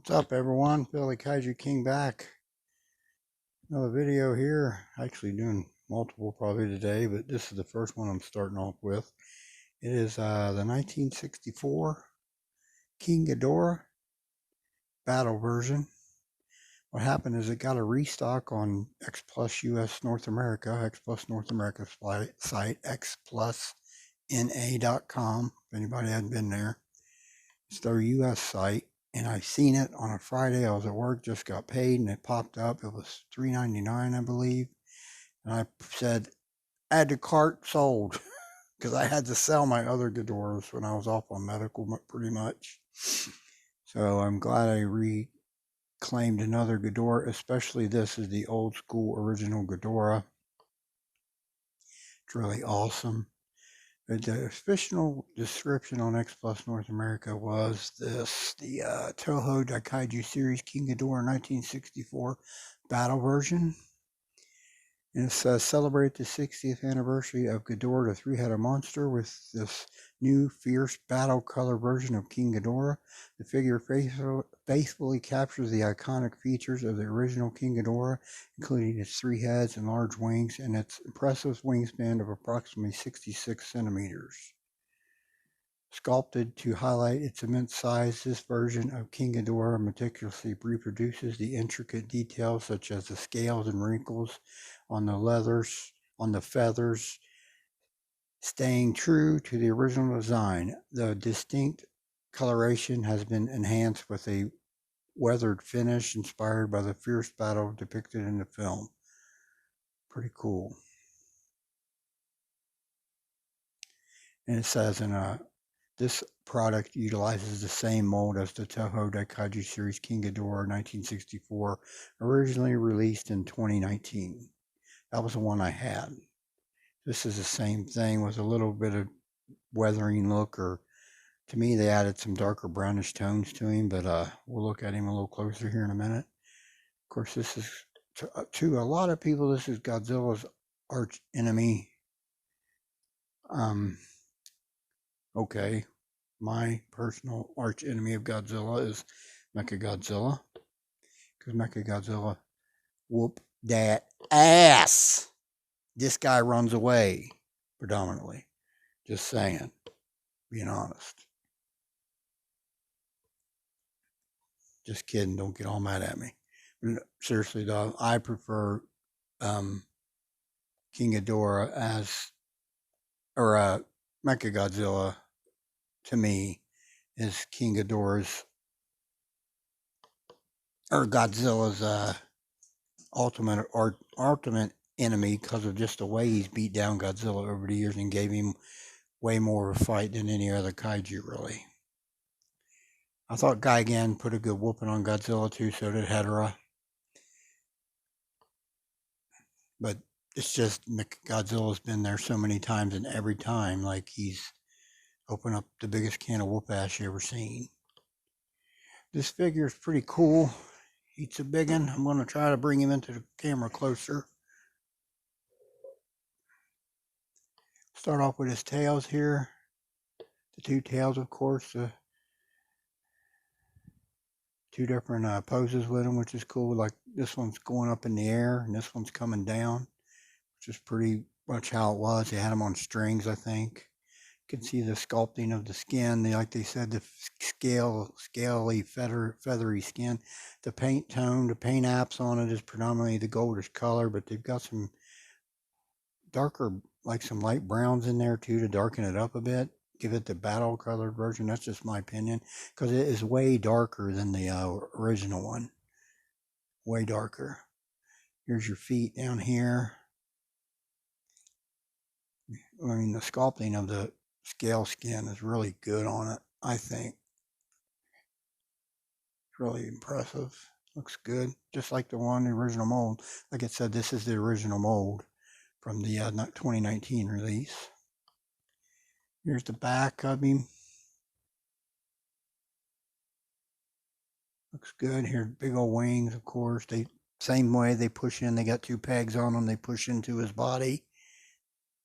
What's up, everyone? Daikaiju King back. Another video here. Actually doing multiple probably today, but this is the first one I'm starting off with. It is the 1964 King Ghidorah battle version. What happened is it got a restock on X Plus US North America, X Plus North America site, xplusna.com. If anybody hadn't been there, it's their US site. And I seen it on a Friday. I was at work, just got paid, and it popped up. It was $3.99, I believe. And I said, add to cart, sold, because I had to sell my other Ghidorahs when I was off on medical, pretty much. So I'm glad I reclaimed another Ghidorah, especially this is the old school original Ghidorah. It's really awesome. The official description on X Plus North America was this: the Toho Daikaiju series King Ghidorah 1964 battle version. And it says, celebrate the 60th anniversary of Ghidorah, the three-headed monster, with this new fierce battle color version of King Ghidorah. The figure faithfully captures the iconic features of the original King Ghidorah, including its three heads and large wings, and its impressive wingspan of approximately 66 centimeters. Sculpted to highlight its immense size, this version of King Ghidorah meticulously reproduces the intricate details such as the scales and wrinkles on the feathers, staying true to the original design. The distinct coloration has been enhanced with a weathered finish inspired by the fierce battle depicted in the film. Pretty cool. And it says this product utilizes the same mold as the Toho Daikaiju series King Ghidorah 1964, originally released in 2019. That was the one I had. This is the same thing with a little bit of weathering look, or to me they added some darker brownish tones to him, but we'll look at him a little closer here in a minute. Of course, this is, to a lot of people, this is Godzilla's arch enemy. Okay, my personal arch enemy of Godzilla is Mechagodzilla, because Mechagodzilla whoop that ass. This guy runs away predominantly. Just saying, being honest. Just kidding, don't get all mad at me. But seriously though, I prefer King Ghidorah or Mechagodzilla to me is King Ghidorah's, or Godzilla's ultimate enemy, because of just the way he's beat down Godzilla over the years and gave him way more of a fight than any other kaiju, really. I thought Gigan put a good whooping on Godzilla too, so did Ghidorah. But it's just Godzilla's been there so many times, and every time, like, he's opened up the biggest can of whoop ass you ever seen. This figure is pretty cool. Eats a big one. I'm going to try to bring him into the camera closer. Start off with his tails here. The two tails, of course. Two different poses with him, which is cool. Like, this one's going up in the air, and this one's coming down, which is pretty much how it was. They had them on strings, I think. You can see the sculpting of the skin. Like they said, the scaly, feathery skin. The paint tone, the paint apps on it is predominantly the goldish color, but they've got some darker, like some light browns in there too, to darken it up a bit. Give it the battle colored version. That's just my opinion, because it is way darker than the original one. Way darker. Here's your feet down here. I mean, the sculpting of the scale skin is really good on it, I think. It's really impressive. Looks good, just like the original mold. Like I said, this is the original mold from the 2019 release. Here's the back of him. Looks good. Here's big old wings, of course. Same way they push in. They got two pegs on them. They push into his body.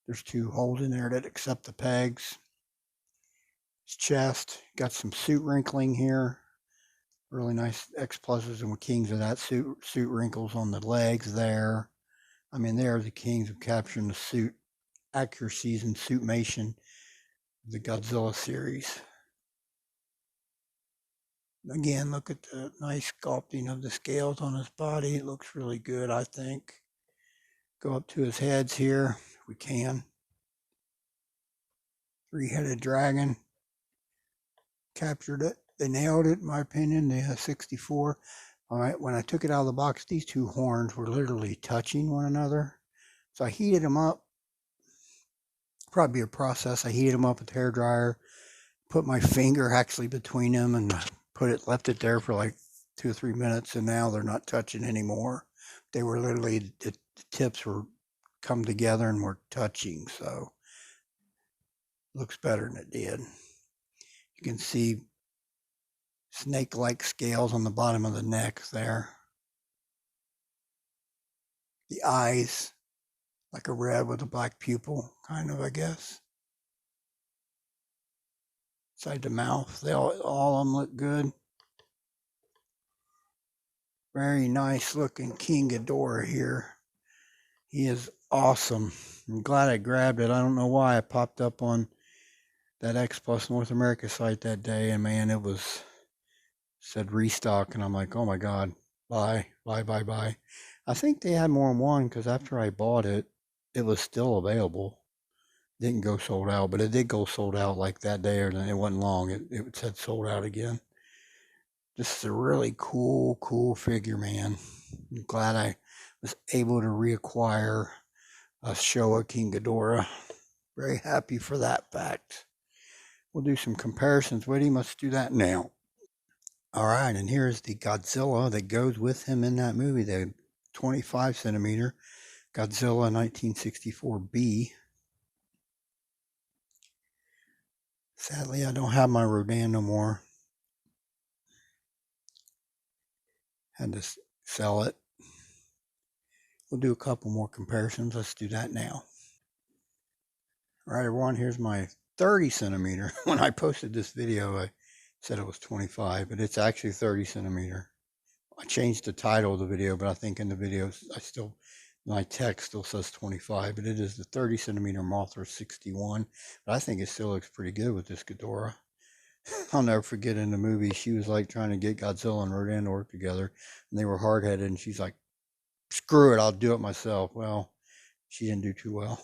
There's two holes in there that accept the pegs. His chest, got some suit wrinkling here. Really nice X pluses and kings of that suit wrinkles on the legs there. I mean, they're the kings of capturing the suit accuracies and suitmation of the Godzilla series. Again, look at the nice sculpting of the scales on his body. It looks really good, I think. Go up to his heads here, if we can. Three-headed dragon. Captured it. They nailed it, in my opinion. The 64. All right, when I took it out of the box, these two horns were literally touching one another. So I heated them up. Probably a process. I heated them up with the hair dryer. Put my finger actually between them and left it there for like 2 or 3 minutes, and now they're not touching anymore. They were literally, the tips were come together and were touching, so looks better than it did. You can see snake-like scales on the bottom of the neck there. The eyes, like a red with a black pupil, kind of, I guess. Inside the mouth, they all of them look good. Very nice looking King Ghidorah here. He is awesome. I'm glad I grabbed it. I don't know why. It popped up on that X Plus North America site that day, and man, it was said restock, and I'm like, oh my god, buy. I think they had more than one, because after I bought it, it was still available. Didn't go sold out, but it did go sold out like that day, or it wasn't long. It said sold out again. This is a really cool figure, man. I'm glad I was able to reacquire a Showa King Ghidorah. Very happy for that fact. We'll do some comparisons with him. Let's do that now. All right, and here's the Godzilla that goes with him in that movie, the 25 centimeter Godzilla 1964B. Sadly, I don't have my Rodan no more. Had to sell it. We'll do a couple more comparisons. Let's do that now. All right, everyone, here's my 30 centimeter. When I posted this video, I said it was 25, but it's actually 30 centimeter. I changed the title of the video, but I think in the videos, my text still says 25, but it is the 30 centimeter Mothra 61. But I think it still looks pretty good with this Ghidorah. I'll never forget in the movie, she was like trying to get Godzilla and Rodan to work together, and they were hard-headed, and she's like, screw it, I'll do it myself. Well, she didn't do too well.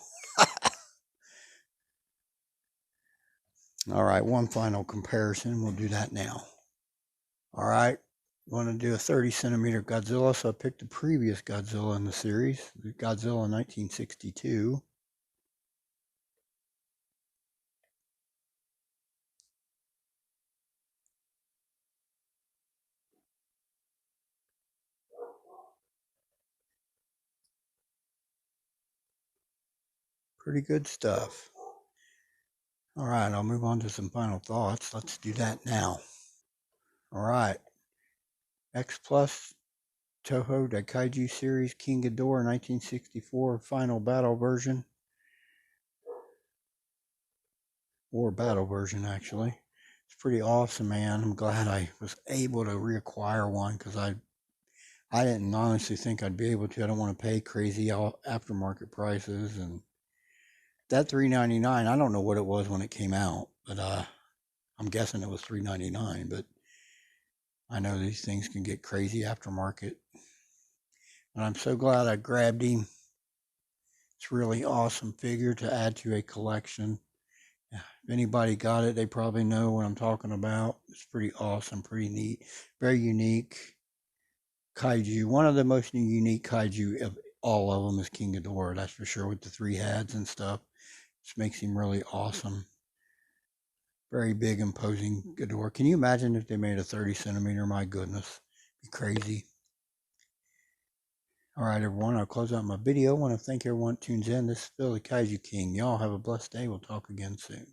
All right, one final comparison. We'll do that now. All right, want to do a 30 centimeter Godzilla, so I picked the previous Godzilla in the series, the Godzilla 1962. Pretty good stuff. All right, I'll move on to some final thoughts. Let's do that now. All right, X Plus Toho Daikaiju series King Ghidorah 1964 final battle version. Or battle version, actually. It's pretty awesome, man. I'm glad I was able to reacquire one, because I didn't honestly think I'd be able to. I don't want to pay crazy aftermarket prices, and that $3.99, I don't know what it was when it came out, but I'm guessing it was $3.99. But I know these things can get crazy aftermarket, and I'm so glad I grabbed him. It's a really awesome figure to add to a collection. If anybody got it, they probably know what I'm talking about. It's pretty awesome, pretty neat, very unique kaiju. One of the most unique kaiju of all of them is King Ghidorah, that's for sure, with the 3 heads and stuff. Just makes him really awesome. Very big, imposing Ghidorah. Can you imagine if they made a 30 centimeter? My goodness, it'd be crazy. All right, everyone, I'll close out my video. I want to thank everyone that tunes in. This is Phil, the Kaiju King. Y'all have a blessed day. We'll talk again soon.